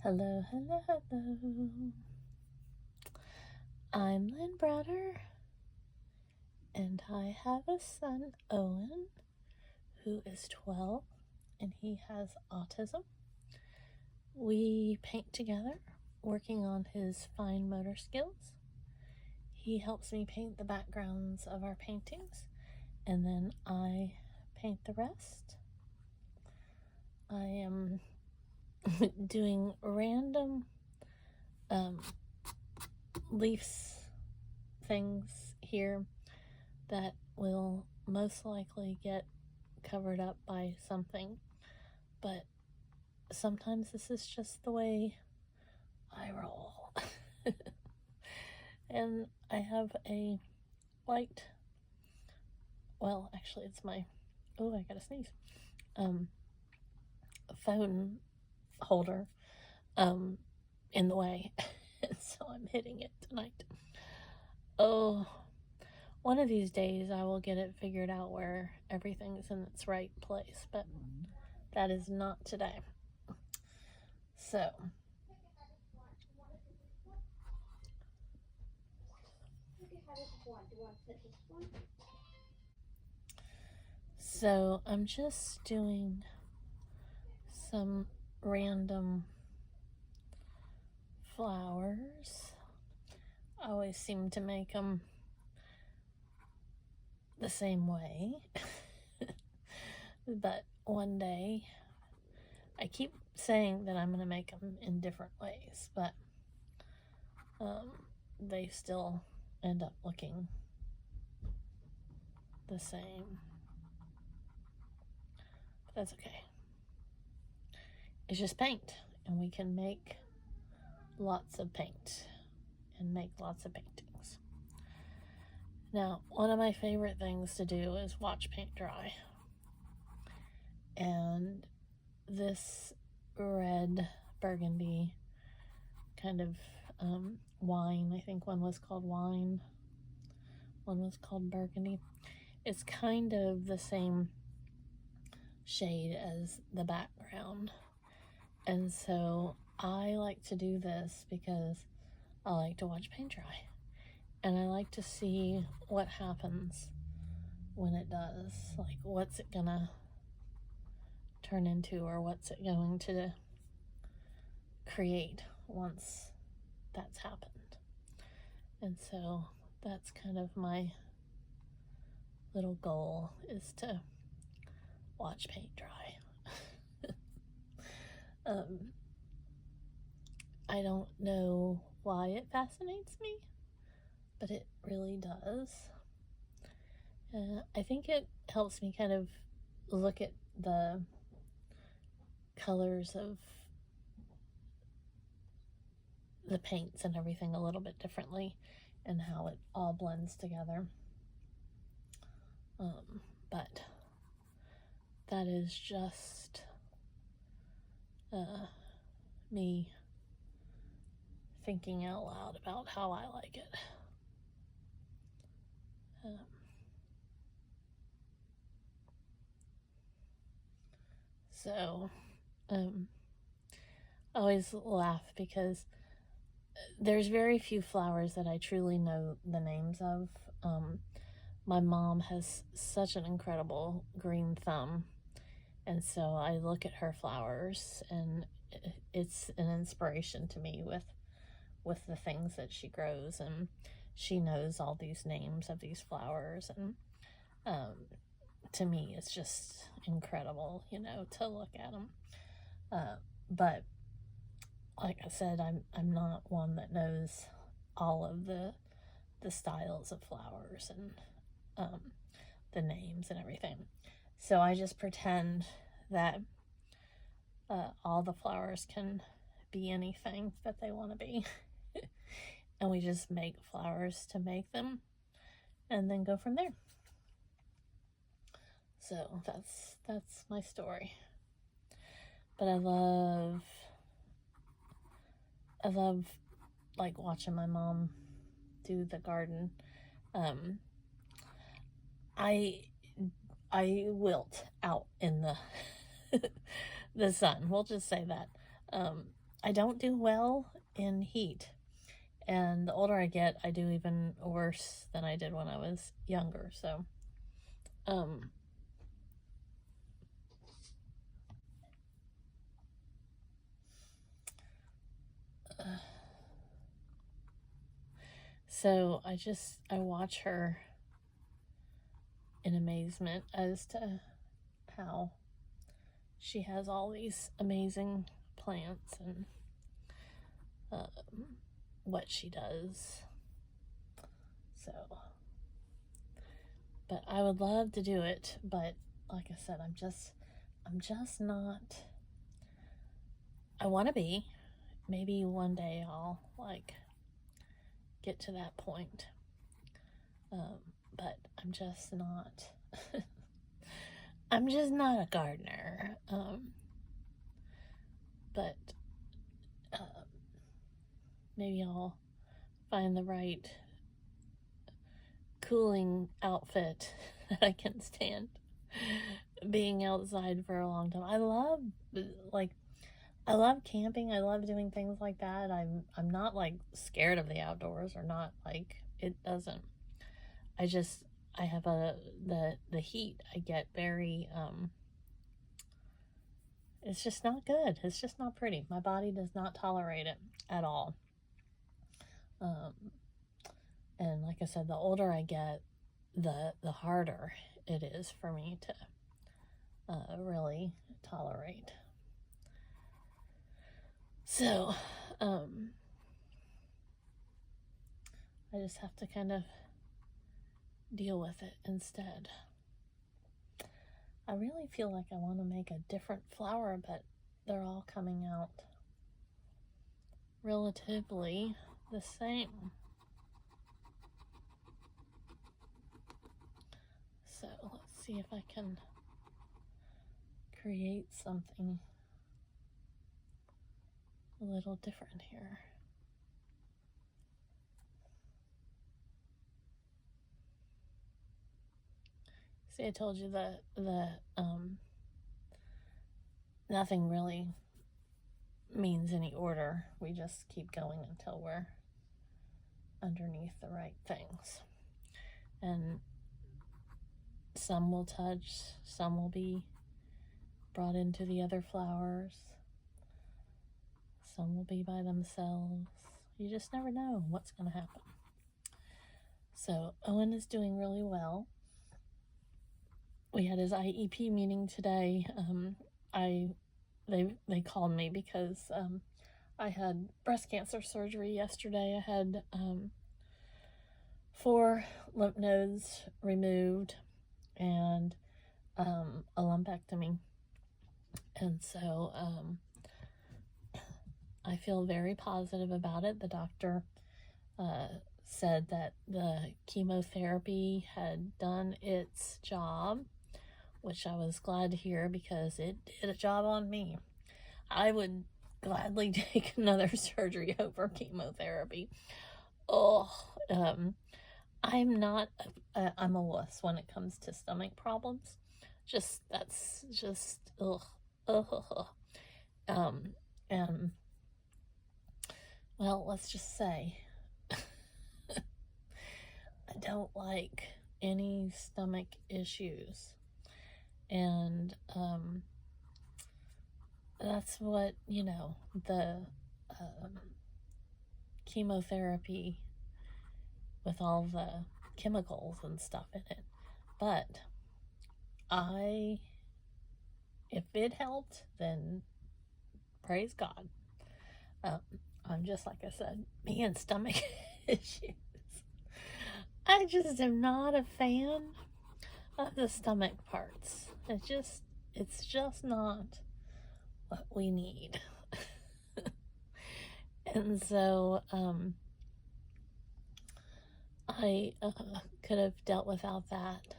Hello, hello, hello. I'm Lynn Browder, and I have a son, Owen, who is 12, and he has autism. We paint together, working on his fine motor skills. He helps me paint the backgrounds of our paintings, and then I paint the rest. I am doing random leaves things here that will most likely get covered up by something, but sometimes this is just the way I roll. And I have a light, well, actually it's my, I gotta sneeze, phone holder in the way. So I'm hitting it tonight. One of these days I will get it figured out where everything's in its right place, but that is not today. So I'm just doing some random flowers. I always seem to make them the same way. But one day, I keep saying that I'm going to make them in different ways, but they still end up looking the same. But that's okay. It's just paint, and we can make lots of paint and make lots of paintings. Now, one of my favorite things to do is watch paint dry. And this red burgundy kind of wine, I think one was called wine, one was called burgundy. It's kind of the same shade as the background. And so I like to do this because I like to watch paint dry. And I like to see what happens when it does. Like, what's it gonna turn into, or what's it going to create once that's happened. And so that's kind of my little goal, is to watch paint dry. I don't know why it fascinates me, but it really does. I think it helps me kind of look at the colors of the paints and everything a little bit differently, and how it all blends together. But that is just me thinking out loud about how I like it. I always laugh because there's very few flowers that I truly know the names of. My mom has such an incredible green thumb, and so I look at her flowers, and it's an inspiration to me with the things that she grows, and she knows all these names of these flowers, and to me it's just incredible, to look at them. But like I said, I'm not one that knows all of the styles of flowers and the names and everything. So I just pretend that all the flowers can be anything that they want to be. And we just make flowers to make them, and then go from there. So that's my story. But I love like watching my mom do the garden. I wilt out in the the sun. We'll just say that. I don't do well in heat. And the older I get, I do even worse than I did when I was younger. So, um, so I watch her in amazement as to how she has all these amazing plants and what she does. So, but I would love to do it, but like I said, I'm just not. I want to be. Maybe one day I'll like get to that point. But I'm just not. I'm just not a gardener. But maybe I'll find the right cooling outfit that I can stand being outside for a long time. I love camping. I love doing things like that. I'm not like scared of the outdoors, or not like it doesn't. I have the heat. I get very it's just not good. It's just not pretty. My body does not tolerate it at all. And like I said, the older I get, the harder it is for me to really tolerate. So, I just have to kind of deal with it instead. I really feel like I want to make a different flower, but they're all coming out relatively the same. So let's see if I can create something a little different here. See, I told you that nothing really means any order. We just keep going until we're underneath the right things. And some will touch, some will be brought into the other flowers, some will be by themselves. You just never know what's going to happen. So Owen is doing really well. We had his IEP meeting today. They called me because I had breast cancer surgery yesterday. I had 4 lymph nodes removed and a lumpectomy. And so I feel very positive about it. The doctor said that the chemotherapy had done its job, which I was glad to hear because it did a job on me. I would gladly take another surgery over chemotherapy. I'm not, I'm a wuss when it comes to stomach problems. That's just, and, well, let's just say, I don't like any stomach issues. And, that's what, the chemotherapy with all the chemicals and stuff in it. But if it helped, then praise God. I'm just, like I said, me and stomach issues. I just am not a fan of the stomach parts. It's just not what we need. And so I could have dealt without that.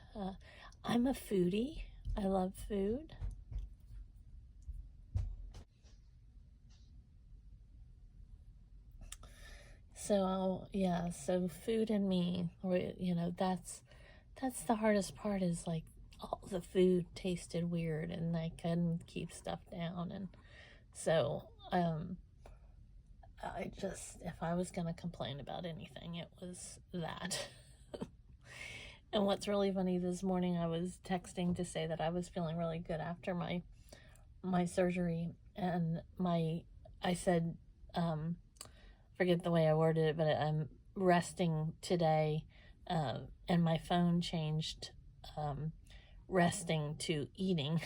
I'm a foodie. I love food. So so food and me, that's the hardest part, is like all the food tasted weird and I couldn't keep stuff down. And so I just, if I was going to complain about anything, it was that. And what's really funny, this morning I was texting to say that I was feeling really good after my surgery, and I said, forget the way I worded it, but I'm resting today, and my phone changed resting to eating.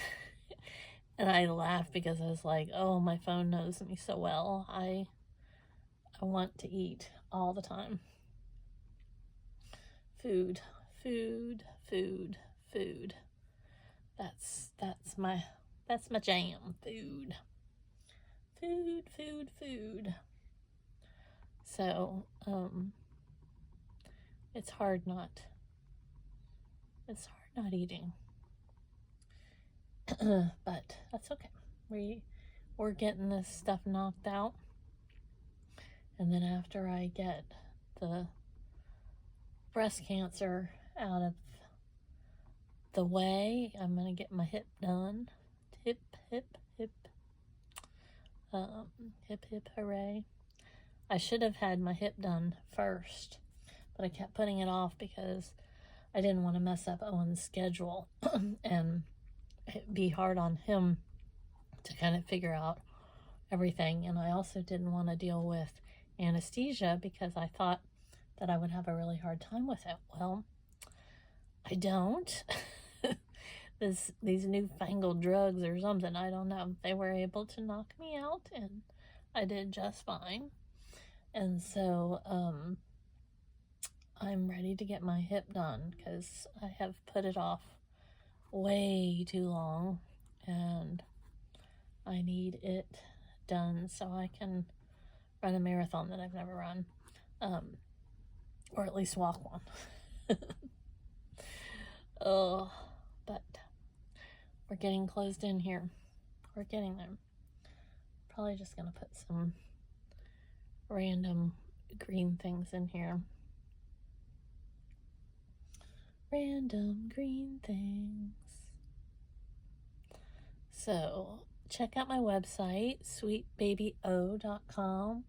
And I laughed because I was like, oh, my phone knows me so well. I want to eat all the time. Food, food, food, food. That's my jam. Food. Food, food, food. So, it's hard not eating. But that's okay. We're getting this stuff knocked out. And then after I get the breast cancer out of the way, I'm going to get my hip done. Hip, hip, hip. Hip, hip, hooray. I should have had my hip done first, but I kept putting it off because I didn't want to mess up Owen's schedule and it'd be hard on him to kind of figure out everything. And I also didn't want to deal with anesthesia because I thought that I would have a really hard time with it. Well, I don't. These newfangled drugs or something, I don't know. They were able to knock me out, and I did just fine. And so I'm ready to get my hip done because I have put it off way too long, and I need it done so I can run a marathon that I've never run, or at least walk one. Oh, but we're getting closed in here. We're getting there. Probably just gonna put some random green things in here. Random green things. So check out my website, sweetbabyo.com.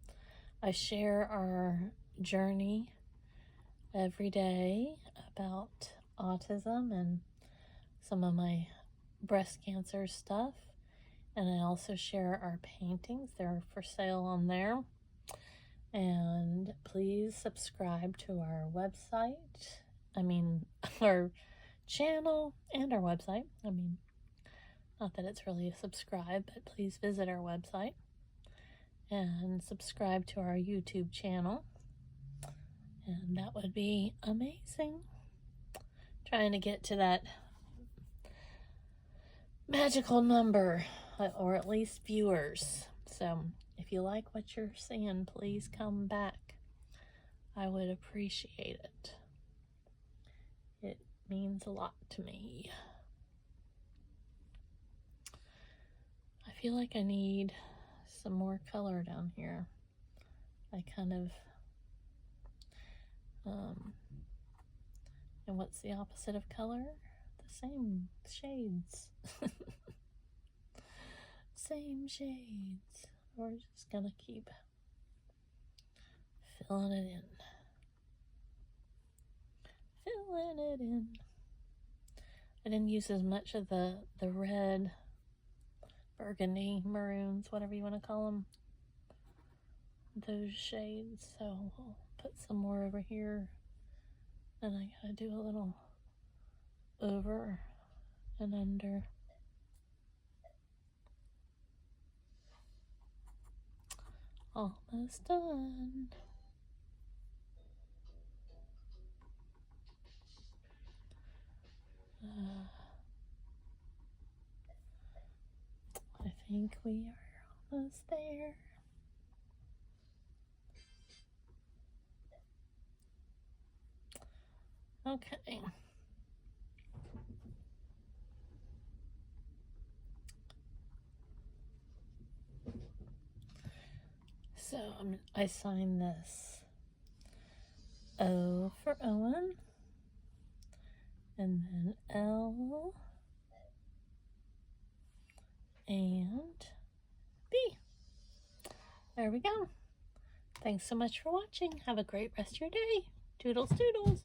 I share our journey every day about autism and some of my breast cancer stuff. And I also share our paintings. They're for sale on there. And please subscribe to our website. Our channel and our website. Not that it's really a subscribe, but please visit our website and subscribe to our YouTube channel. And that would be amazing. Trying to get to that magical number, or at least viewers. So if you like what you're seeing, please come back. I would appreciate it. It means a lot to me. I feel like I need some more color down here. I kind of, and what's the opposite of color? The same shades. Same shades. We're just gonna keep filling it in. Filling it in. I didn't use as much of the red, burgundy, maroons, whatever you want to call them. Those shades. So I'll put some more over here. And I gotta do a little over and under. Almost done. I think we are almost there. Okay. So I signed this O for Owen, and then L and B. There we go. Thanks so much for watching. Have a great rest of your day. Toodles, toodles.